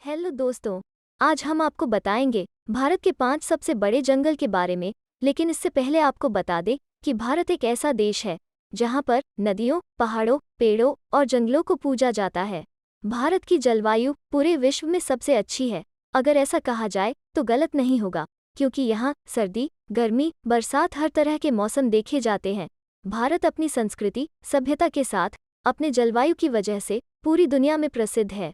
Hello दोस्तों, आज हम आपको बताएंगे भारत के 5 सबसे बड़े जंगल के बारे में। लेकिन इससे पहले आपको बता दें कि भारत एक ऐसा देश है जहां पर नदियों, पहाड़ों, पेड़ों और जंगलों को पूजा जाता है। भारत की जलवायु पूरे विश्व में सबसे अच्छी है। अगर ऐसा कहा जाए तो गलत नहीं होगा, क्योंकि यहाँ सर्दी, गर्मी, बरसात हर तरह के मौसम देखे जाते हैं। भारत अपनी संस्कृति, सभ्यता के साथ अपने जलवायु की वजह से पूरी दुनिया में प्रसिद्ध है,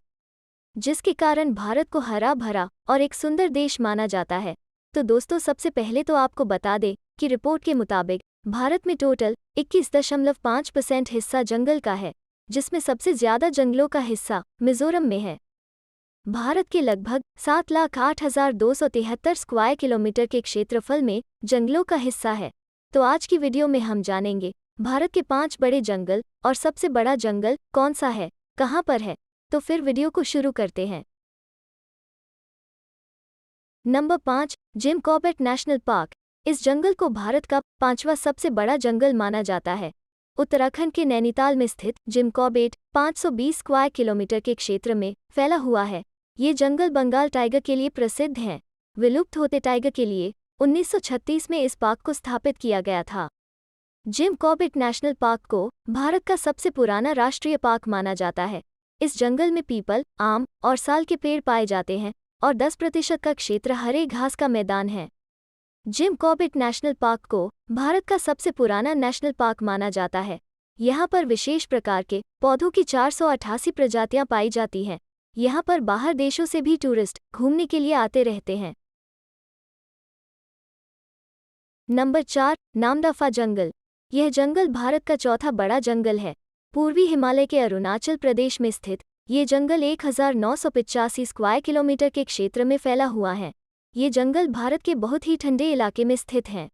जिसके कारण भारत को हरा भरा और एक सुंदर देश माना जाता है। तो दोस्तों, सबसे पहले तो आपको बता दें कि रिपोर्ट के मुताबिक भारत में टोटल 21.5% हिस्सा जंगल का है, जिसमें सबसे ज्यादा जंगलों का हिस्सा मिजोरम में है। भारत के लगभग 7,08,273 स्क्वायर किलोमीटर के क्षेत्रफल में जंगलों का हिस्सा है। तो आज की वीडियो में हम जानेंगे भारत के 5 बड़े जंगल और सबसे बड़ा जंगल कौन सा है, कहाँ पर है। तो फिर वीडियो को शुरू करते हैं। Number 5, Jim Corbett national park. इस जंगल को भारत का 5वां सबसे बड़ा जंगल माना जाता है। उत्तराखंड के नैनीताल में स्थित जिम कॉर्बेट 520 स्क्वायर किलोमीटर के क्षेत्र में फैला हुआ है। ये जंगल बंगाल टाइगर के लिए प्रसिद्ध हैं। विलुप्त होते टाइगर के लिए 1936 में इस पार्क को स्थापित किया गया था। जिम कॉर्बेट नेशनल पार्क को भारत का सबसे पुराना राष्ट्रीय पार्क माना जाता है। इस जंगल में पीपल, आम और साल के पेड़ पाए जाते हैं और 10% का क्षेत्र हरे घास का मैदान है। जिम कॉर्बेट नेशनल पार्क को भारत का सबसे पुराना नेशनल पार्क माना जाता है। यहाँ पर विशेष प्रकार के पौधों की 488 प्रजातियां पाई जाती हैं। यहाँ पर बाहर देशों से भी टूरिस्ट घूमने के लिए आते रहते हैं। नंबर 4, नामदफा जंगल। यह जंगल भारत का चौथा बड़ा जंगल है। पूर्वी हिमालय के अरुणाचल प्रदेश में स्थित ये जंगल 1985 स्क्वायर किलोमीटर के क्षेत्र में फैला हुआ है। ये जंगल भारत के बहुत ही ठंडे इलाके में स्थित हैं।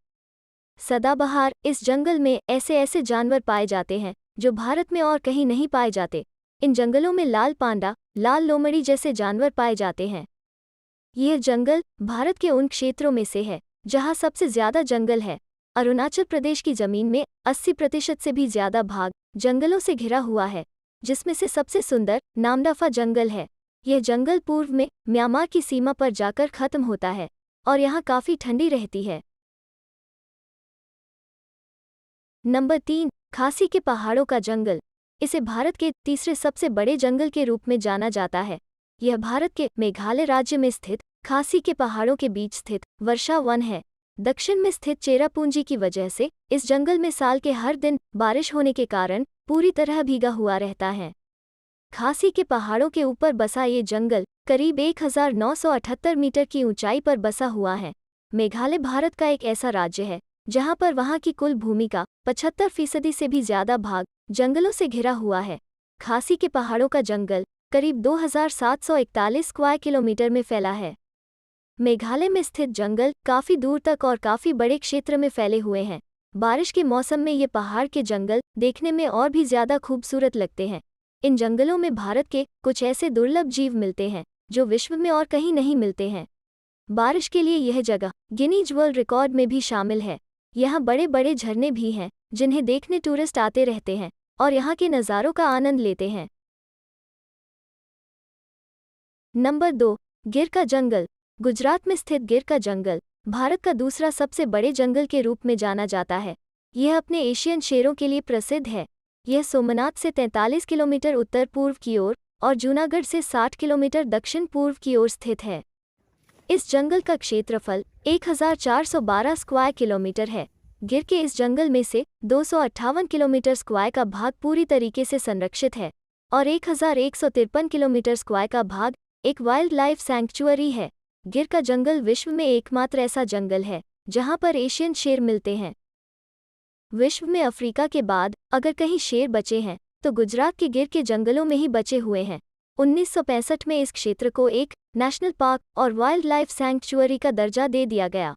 सदाबहार इस जंगल में ऐसे ऐसे जानवर पाए जाते हैं जो भारत में और कहीं नहीं पाए जाते। इन जंगलों में लाल पांडा, लाल लोमड़ी जैसे जानवर पाए जाते हैं। यह जंगल भारत के उन क्षेत्रों में से है जहां सबसे ज्यादा जंगल है। अरुणाचल प्रदेश की जमीन में 80% से भी ज्यादा भाग जंगलों से घिरा हुआ है, जिसमें से सबसे सुंदर नामदफा जंगल है। यह जंगल पूर्व में म्यांमार की सीमा पर जाकर खत्म होता है और यहाँ काफी ठंडी रहती है। नंबर 3, खासी के पहाड़ों का जंगल। इसे भारत के तीसरे सबसे बड़े जंगल के रूप में जाना जाता है। यह भारत के मेघालय राज्य में स्थित खासी के पहाड़ों के बीच स्थित वर्षा वन है। दक्षिण में स्थित चेरापूंजी की वजह से इस जंगल में साल के हर दिन बारिश होने के कारण पूरी तरह भीगा हुआ रहता है। खासी के पहाड़ों के ऊपर बसा ये जंगल करीब 1978 मीटर की ऊंचाई पर बसा हुआ है। मेघालय भारत का एक ऐसा राज्य है जहां पर वहां की कुल भूमि का 75% से भी ज्यादा भाग जंगलों से घिरा हुआ है। खासी के पहाड़ों का जंगल करीब 2741 स्क्वायर किलोमीटर में फैला है। मेघालय में स्थित जंगल काफी दूर तक और काफी बड़े क्षेत्र में फैले हुए हैं। बारिश के मौसम में ये पहाड़ के जंगल देखने में और भी ज्यादा खूबसूरत लगते हैं। इन जंगलों में भारत के कुछ ऐसे दुर्लभ जीव मिलते हैं जो विश्व में और कहीं नहीं मिलते हैं। बारिश के लिए यह जगह गिनीज वर्ल्ड रिकॉर्ड में भी शामिल है। यहाँ बड़े बड़े झरने भी हैं जिन्हें देखने टूरिस्ट आते रहते हैं और यहाँ के नज़ारों का आनंद लेते हैं। नंबर 2, गिर का जंगल। गुजरात में स्थित गिर का जंगल भारत का दूसरा सबसे बड़े जंगल के रूप में जाना जाता है। यह अपने एशियन शेरों के लिए प्रसिद्ध है। यह सोमनाथ से 43 किलोमीटर उत्तर पूर्व की ओर और जूनागढ़ से 60 किलोमीटर दक्षिण पूर्व की ओर स्थित है। इस जंगल का क्षेत्रफल 1412 स्क्वायर किलोमीटर है। गिर के इस जंगल में से 258 किलोमीटर स्क्वायर का भाग पूरी तरीके से संरक्षित है और 1153 किलोमीटर स्क्वायर का भाग एक वाइल्ड लाइफ सैंक्चुअरी है। गिर का जंगल विश्व में एकमात्र ऐसा जंगल है जहां पर एशियन शेर मिलते हैं। विश्व में अफ्रीका के बाद अगर कहीं शेर बचे हैं तो गुजरात के गिर के जंगलों में ही बचे हुए हैं। 1965 में इस क्षेत्र को एक नेशनल पार्क और वाइल्ड लाइफ सैंक्चुअरी का दर्जा दे दिया गया।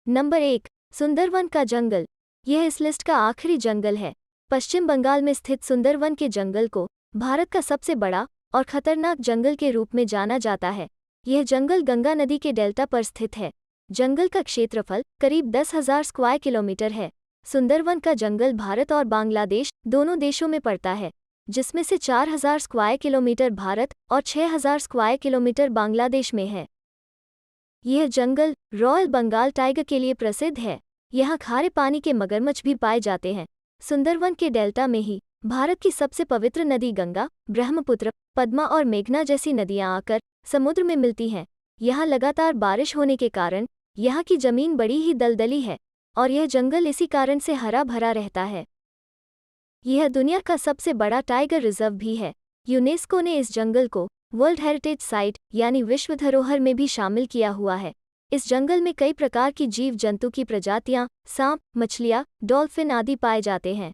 नंबर 1, सुंदरवन का जंगल। यह इस लिस्ट का आखिरी जंगल है। पश्चिम बंगाल में स्थित सुंदरवन के जंगल को भारत का सबसे बड़ा और खतरनाक जंगल के रूप में जाना जाता है। यह जंगल गंगा नदी के डेल्टा पर स्थित है। जंगल का क्षेत्रफल करीब 10,000 स्क्वायर किलोमीटर है। सुंदरवन का जंगल भारत और बांग्लादेश दोनों देशों में पड़ता है। जिसमें से 4000 स्क्वायर किलोमीटर भारत और 6000 स्क्वायर किलोमीटर बांग्लादेश में है। यह जंगल रॉयल बंगाल टाइगर के लिए प्रसिद्ध है। यहाँ खारे पानी के मगरमच्छ भी पाए जाते हैं। सुंदरवन के डेल्टा में ही भारत की सबसे पवित्र नदी गंगा, ब्रह्मपुत्र, पद्मा और मेघना जैसी नदियाँ आकर समुद्र में मिलती हैं। यहाँ लगातार बारिश होने के कारण यहाँ की जमीन बड़ी ही दलदली है और यह जंगल इसी कारण से हरा भरा रहता है। यह दुनिया का सबसे बड़ा टाइगर रिजर्व भी है। यूनेस्को ने इस जंगल को वर्ल्ड हेरिटेज साइट यानी विश्व धरोहर में भी शामिल किया हुआ है। इस जंगल में कई प्रकार की जीव जंतु की प्रजातियां, सांप, मछलियां, डॉल्फिन आदि पाए जाते हैं।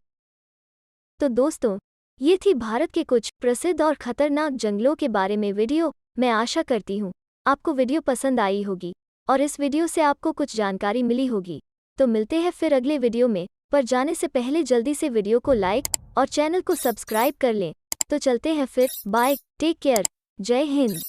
तो दोस्तों, ये थी भारत के कुछ प्रसिद्ध और खतरनाक जंगलों के बारे में वीडियो। मैं आशा करती हूँ आपको वीडियो पसंद आई होगी और इस वीडियो से आपको कुछ जानकारी मिली होगी। तो मिलते हैं फिर अगले वीडियो में, पर जाने से पहले जल्दी से वीडियो को लाइक और चैनल को सब्सक्राइब कर लें। तो चलते हैं फिर, बाय, टेक केयर, जय हिंद।